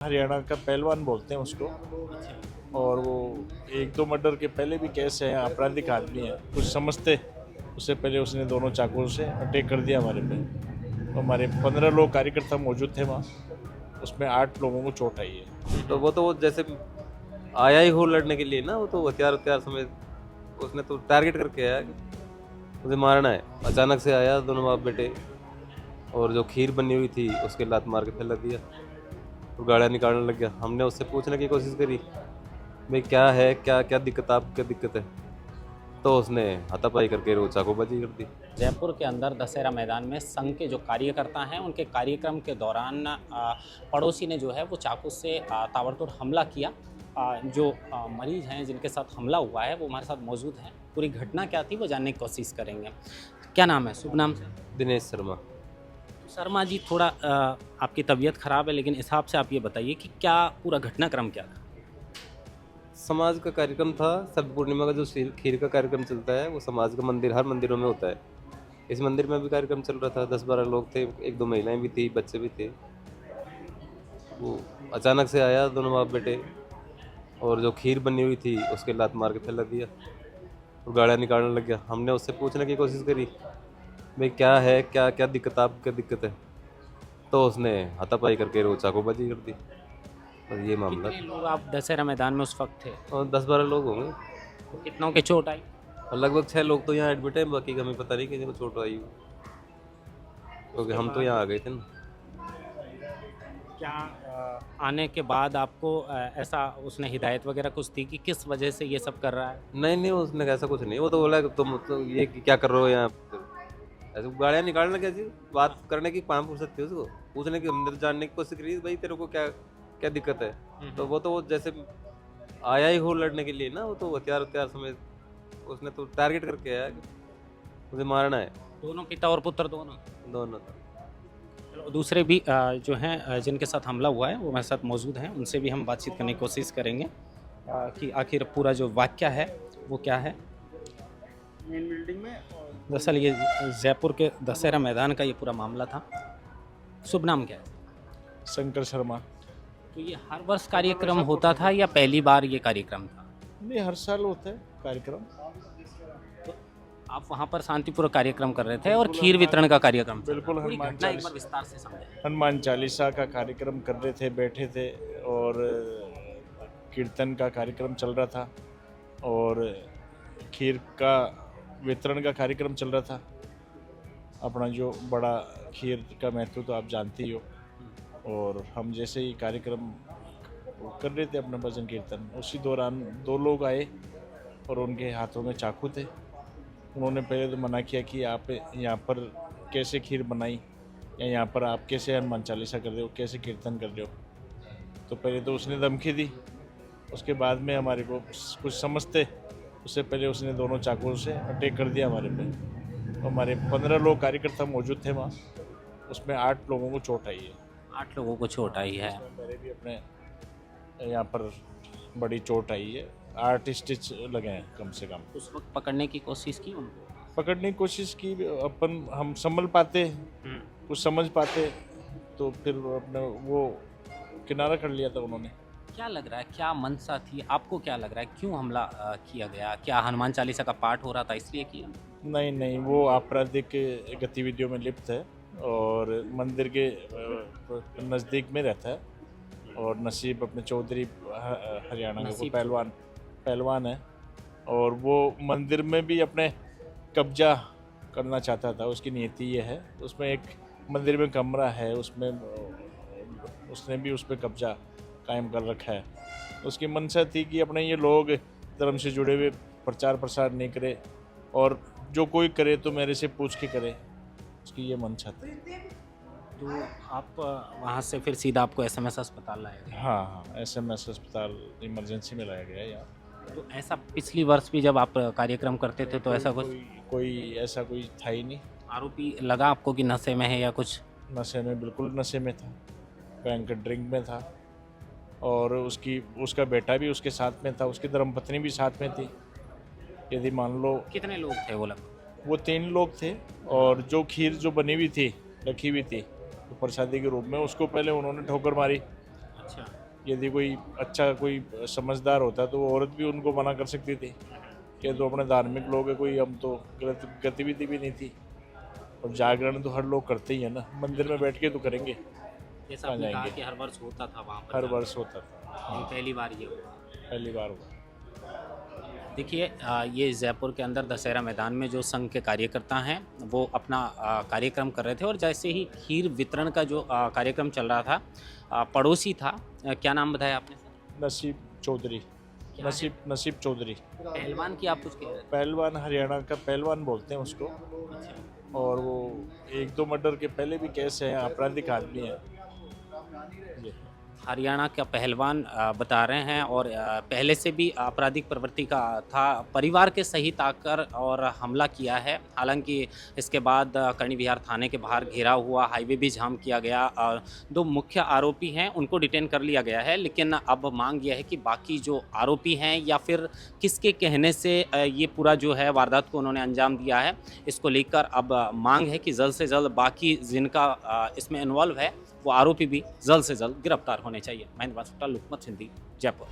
हरियाणा का पहलवान बोलते हैं उसको। और वो एक दो मर्डर के पहले भी केस है, आपराधिक आदमी है, कुछ समझते उससे पहले उसने दोनों चाकुओं से अटैक कर दिया हमारे पे। तो हमारे 15 लोग कार्यकर्ता मौजूद थे वहाँ, उसमें 8 लोगों को चोट आई है। तो वो जैसे आया ही हो लड़ने के लिए ना, वो तो हथियार हथियार समेत उसने तो टारगेट करके आया कि मुझे मारना है। अचानक से आया, दोनों बाप बेटे, और जो खीर बनी हुई थी उसके लात मार के फैला दिया और गाड़ियाँ निकालने लग गया। हमने उससे पूछने की कोशिश करी, भाई क्या है, क्या क्या दिक्कत, आप क्या दिक्कत है, तो उसने हाथापाई करके वो चाकूबाजी कर दी। जयपुर के अंदर दशहरा मैदान में संघ के जो कार्यकर्ता हैं उनके कार्यक्रम के दौरान पड़ोसी ने जो है वो चाकू से ताबड़तोड़ हमला किया। जो मरीज हैं जिनके साथ हमला हुआ है वो हमारे साथ मौजूद हैं। पूरी घटना क्या थी वो जानने की कोशिश करेंगे। क्या नाम है, शुभ नाम से? दिनेश शर्मा। शर्मा जी, थोड़ा आपकी तबीयत ख़राब है, लेकिन इस हिसाब से आप ये बताइए कि क्या पूरा घटनाक्रम क्या था? समाज का कार्यक्रम था। शरद पूर्णिमा का जो खीर का कार्यक्रम चलता है वो समाज का मंदिर, हर मंदिरों में होता है। इस मंदिर में भी कार्यक्रम चल रहा था। 10-12 लोग थे, एक दो महिलाएं भी थी, बच्चे भी थे। वो अचानक से आया, दोनों बाप बेटे, और जो खीर बनी हुई थी उसके लात मार के फैला दिया और गाड़ियाँ निकालने लग गया। हमने उससे पूछने की कोशिश करी, भाई क्या है, क्या क्या दिक्कत, आप क्या दिक्कत है, तो उसने हाथापाई करके वो चाकूबाजी कर दी। और ये मामला। कितने लोग आप दशहरा मैदान में उस वक्त थे? और 10-12 लोग होंगे। तो कितनों के चोट आई? और लगभग 6 लोग तो यहाँ एडमिट हैं, बाकी का हमें पता नहीं किसी को चोट आई हो, क्योंकि हम तो यहाँ आ गए थे ना। क्या आने के बाद आपको ऐसा उसने हिदायत वगैरह कुछ दी कि किस वजह से ये सब कर रहा है? नहीं नहीं, उसने ऐसा कुछ नहीं। वो तो बोला कि तुम तो ये क्या कर रहे हो यहाँ, ऐसे गाड़ियाँ निकालने कैसी बात करने की कहाँ फुर्सत थी उसको पूछने की। हमने तो जानने की कोशिश करी, भाई तेरे को क्या क्या दिक्कत है, तो वो जैसे आया ही हो लड़ने के लिए ना, वो तो हथियार हथियार समेत उसने तो टारगेट करके आया कि मुझे मारना है। दोनों पिता और पुत्र दोनों? दोनों। चलो, दूसरे भी जो हैं जिनके साथ हमला हुआ है वो हमारे साथ मौजूद हैं, उनसे भी हम बातचीत करने की कोशिश करेंगे कि आखिर पूरा जो वाक़या है वो क्या है। मेन बिल्डिंग में दरअसल ये जयपुर के दशहरा मैदान का ये पूरा मामला था। शुभ नाम क्या है? शंकर शर्मा। तो ये हर वर्ष कार्यक्रम होता था या पहली बार ये कार्यक्रम था? नहीं, हर साल होता है कार्यक्रम। तो आप वहाँ पर शांतिपूर्वक कार्यक्रम कर रहे थे और खीर वितरण का कार्यक्रम था। बिल्कुल, पूरी हनुमान घटना एक चालीसा। बार विस्तार से समझें। हनुमान चालीसा का कार्यक्रम कर रहे थे, बैठे थे, और कीर्तन का कार्यक्रम चल रहा था, और खीर का वितरण का कार्यक्रम चल रहा था। अपना जो बड़ा खीर का महत्व तो आप जानते ही हो। और हम जैसे ही कार्यक्रम कर रहे थे अपना भजन कीर्तन, उसी दौरान 2 लोग आए और उनके हाथों में चाकू थे। उन्होंने पहले तो मना किया कि आप यहाँ पर कैसे खीर बनाई, या यहाँ पर आप कैसे हनुमान चालीसा कर रहे हो, कैसे कीर्तन कर रहे हो। तो पहले तो उसने धमकी दी, उसके बाद में हमारे को कुछ समझते उससे पहले उसने दोनों चाकुओं से अटैक कर दिया हमारे पे। तो हमारे 15 लोग कार्यकर्ता मौजूद थे वहाँ, उसमें 8 लोगों को चोट आई है। 8 लोगों को चोट आई है। मेरे भी अपने यहाँ पर बड़ी चोट आई है, 8 स्टिच लगे हैं कम से कम। उस वक्त पकड़ने की कोशिश की उनको? पकड़ने की कोशिश की, अपन हम संभल पाते, कुछ समझ पाते, तो फिर अपने वो किनारा कर लिया था उन्होंने। क्या लग रहा है, क्या मंशा थी आपको? क्या लग रहा है क्यों हमला किया गया? क्या हनुमान चालीसा का पाठ हो रहा था इसलिए किया? नहीं नहीं, वो आपराधिक गतिविधियों में लिप्त है और मंदिर के नज़दीक में रहता है। और नसीब अपने चौधरी हरियाणा का वो पहलवान है, और वो मंदिर में भी अपने कब्जा करना चाहता था। उसकी नीति ये है, उसमें एक मंदिर में कमरा है, उसमें उसने भी उस पर कब्जा कायम कर रखा है। उसकी मंशा थी कि अपने ये लोग धर्म से जुड़े हुए प्रचार प्रसार नहीं करे, और जो कोई करे तो मेरे से पूछ के करे, उसकी ये मंशा थी। तो आप वहाँ से फिर सीधा आपको एसएमएस अस्पताल लाया गया? हाँ हाँ, एसएमएस अस्पताल इमरजेंसी में लाया गया यार। तो ऐसा पिछली वर्ष भी जब आप कार्यक्रम करते थे तो ऐसा कुछ कोई ऐसा कोई था ही नहीं। आरोपी लगा आपको कि नशे में है या कुछ? नशे में, बिल्कुल नशे में था, बैंक ड्रिंक में था, और उसका बेटा भी उसके साथ में था, उसकी धर्मपत्नी भी साथ में थी। यदि मान लो कितने लोग थे वो लगभग? वो 3 लोग थे, और जो खीर जो बनी हुई थी, रखी हुई थी तो प्रसादी के रूप में, उसको पहले उन्होंने ठोकर मारी। अच्छा। यदि कोई अच्छा कोई समझदार होता तो वो औरत भी उनको मना कर सकती थी कि तो अपने धार्मिक लोग हैं, कोई हम तो गलत गतिविधि भी नहीं थी। और जागरण तो हर लोग करते ही है ना, मंदिर में बैठ के तो करेंगे, जैसा कहाँ आपने कहा जाएंगे। कि हर वर्ष होता था वहाँ पर हर जाना। वर्ष होता था, ये पहली बार ये हुआ। पहली बार हुआ। देखिए ये जयपुर के अंदर दशहरा मैदान में जो संघ के कार्यकर्ता हैं वो अपना कार्यक्रम कर रहे थे और जैसे ही खीर वितरण का जो कार्यक्रम चल रहा था पड़ोसी था, क्या नाम बताया आपने सर? नसीब चौधरी, क्या है? नसीब चौधरी, पहलवान की आप कुछ कह रहे पहलवान, हरियाणा का पहलवान बोलते हैं उसको। थे। अच्छा। और वो 1-2 मर्डर के पहले भी केस हैं, आपराधिक आदमी है ये। हरियाणा का पहलवान बता रहे हैं और पहले से भी आपराधिक प्रवृत्ति का था, परिवार के सहित आकर और हमला किया है। हालांकि इसके बाद करणी विहार थाने के बाहर घेराव हुआ, हाईवे भी जाम किया गया और 2 मुख्य आरोपी हैं उनको डिटेन कर लिया गया है। लेकिन अब मांग यह है कि बाकी जो आरोपी हैं या फिर किसके कहने से ये पूरा जो है वारदात को उन्होंने अंजाम दिया है, इसको लेकर अब मांग है कि जल्द से जल्द बाकी जिनका इसमें इन्वॉल्व है वो आरोपी भी जल्द से जल्द गिरफ्तार होने चाहिए। महेंद्र वासुटा, लोकमत हिंदी, जयपुर।